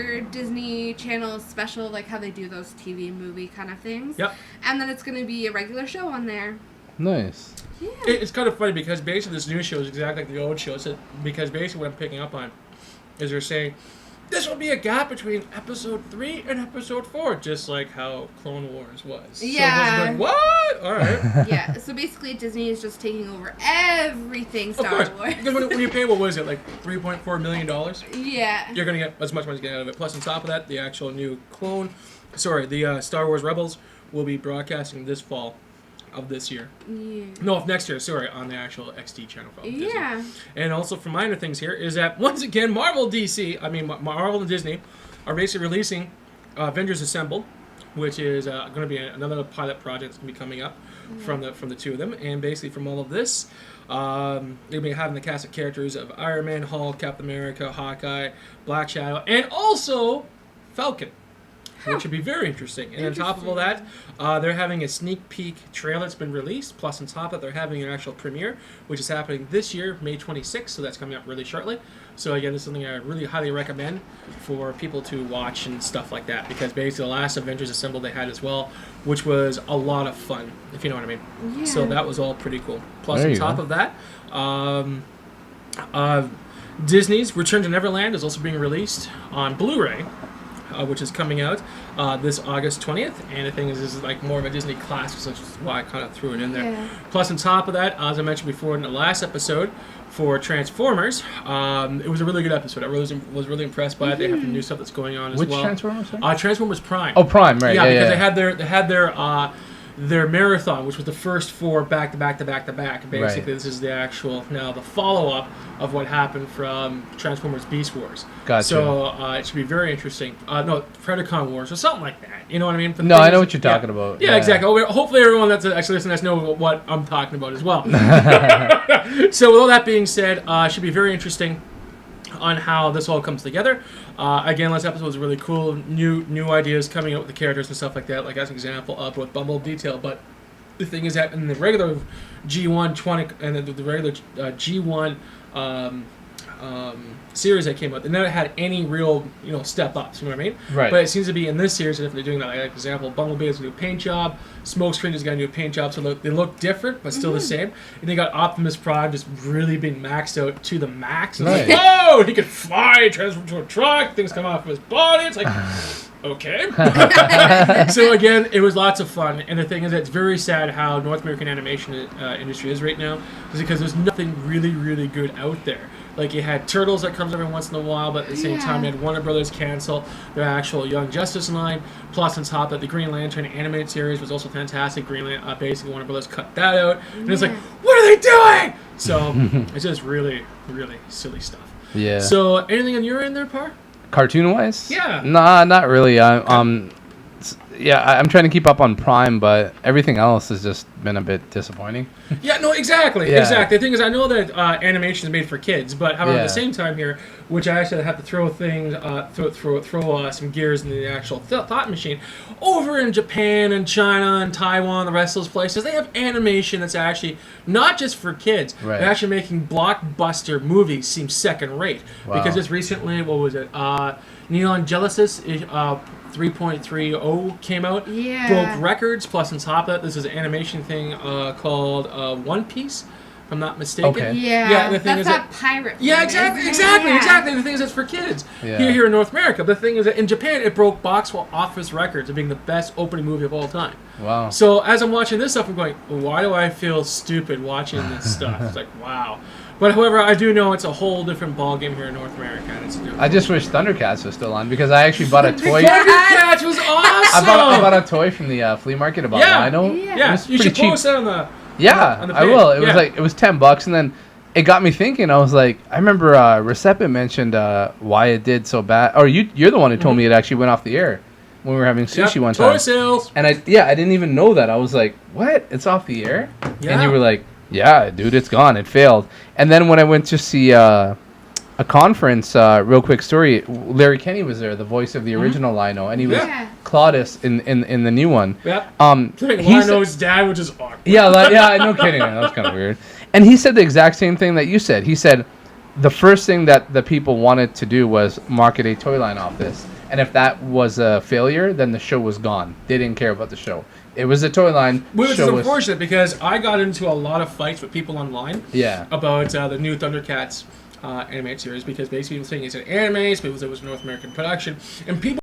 regular Disney Channel special, like how they do those TV and movie kind of things. Yep. And then it's going to be a regular show on there. Nice. Yeah. It's kind of funny because basically this new show is exactly like the old show. So because basically what I'm picking up on is they're saying this will be a gap between episode 3 and episode 4, just like how Clone Wars was. Yeah. So I was like, what? All right. Yeah. So basically Disney is just taking over everything Star Of course. Wars. Because when you pay, what was it, like $3.4 million? Yeah. You're going to get as much money as you get out of it. Plus, on top of that, the actual new the Star Wars Rebels will be broadcasting this fall of this year. Yeah. No, of next year, sorry, on the actual XD channel from Disney. Yeah. And also, from minor things here, is that, once again, Marvel and Disney are basically releasing Avengers Assemble, which is going to be another pilot project that's going to be coming up from the two of them. And basically, from all of this, they'll be having the cast of characters of Iron Man, Hulk, Captain America, Hawkeye, Black Shadow, and also Falcon, which would be very interesting. And on top of all that, they're having a sneak peek trailer that's been released. Plus, on top of that, they're having an actual premiere, which is happening this year, May 26th. So that's coming up really shortly. So again, this is something I really highly recommend for people to watch and stuff like that. Because basically, the last Avengers Assemble they had as well, which was a lot of fun, if you know what I mean. Yeah. So that was all pretty cool. Plus, There on you top go. of that, Disney's Return to Neverland is also being released on Blu-ray. Which is coming out this August 20th. And the thing is, this is like more of a Disney classic, so that's why I kind of threw it in there. Yeah. Plus, on top of that, as I mentioned before in the last episode, for Transformers, it was a really good episode. I was really impressed by it. They have the new stuff that's going on as Which well. Transformers? Sorry? Transformers Prime. Oh, Prime, right? Yeah, because yeah. they had their marathon, which was the first 4 back to back to back to back. Basically, This is the actual the follow up of what happened from Transformers Beast Wars. Gotcha. So it should be very interesting. No, Predacon Wars or something like that. You know what I mean? No, I know what you're talking about. Yeah, exactly. Hopefully, everyone that's actually listening to us know what I'm talking about as well. So with all that being said, it should be very interesting on how this all comes together. Again, last episode was really cool. New ideas coming out with the characters and stuff like that. Like as an example of with Bumble Detail. But the thing is that in the regular G1 20 and the regular G1 series that came out, they never had any real step ups. You know what I mean? Right. But it seems to be in this series, if they're doing that. Like example, Bumblebee has a new paint job. Smokescreen has got a new paint job, so they look different, but still the same. And they got Optimus Prime just really being maxed out to the max. It's like, whoa! He could fly, transform to a truck. Things come off of his body. It's like, okay. So again, it was lots of fun. And the thing is, it's very sad how North American animation industry is right now, is because there's nothing really, really good out there. Like you had Turtles that comes every once in a while, but at the same time, you had Warner Brothers cancel their actual Young Justice line. Plus, on top of that, the Green Lantern animated series was also fantastic. Basically, Warner Brothers cut that out, and it's like, what are they doing? So it's just really, really silly stuff. Yeah. So anything on your end there, Par? Cartoon wise? Yeah. Nah, not really. I'm trying to keep up on Prime, but everything else has just been a bit disappointing. Yeah, no, exactly. Yeah. Exactly. The thing is, I know that animation is made for kids, but however, at the same time here, which I actually have to throw some gears in the actual thought machine. Over in Japan and China and Taiwan, the rest of those places, they have animation that's actually not just for kids. Right. They're actually making blockbuster movies seem second rate. Wow. Because just recently, what was it? Neon Genesis 3.30 came out, broke records. Plus, on top of that, this is an animation thing called One Piece, if I'm not mistaken. Okay. Yeah, the thing that's is that pirate. Yeah, thing, exactly. The thing is, it's for kids Yeah. here in North America. But the thing is that in Japan, it broke box office records of being the best opening movie of all time. Wow. So as I'm watching this stuff, I'm going, why do I feel stupid watching this stuff? It's like, wow. But however, I do know it's a whole different ballgame here in North America. And it's I just wish Thundercats was still on because I actually bought a toy. Thundercats was awesome. I bought a toy from the flea market about Rhino. Yeah, you should post that on the. Yeah, on the I page. will. It was $10, and then it got me thinking. I was like, I remember Recepa mentioned why it did so bad. Or you're the one who told me it actually went off the air when we were having sushi one time. Toy sales. And I didn't even know that. I was like, what? It's off the air? Yeah. And you were like, yeah, dude, it's gone. It failed. And then when I went to see a conference, real quick story, Larry Kenny was there, the voice of the original Lino, and he was Claudius in the new one. Yep. He Lino's dad, which is awkward. Yeah, no kidding. That was kind of weird. And he said the exact same thing that you said. He said, the first thing that the people wanted to do was market a toy line off this. And if that was a failure, then the show was gone. They didn't care about the show. It was a toy line. Which is unfortunate because I got into a lot of fights with people online about the new Thundercats animated series because basically people saying it's an anime, people said it was a North American production, and people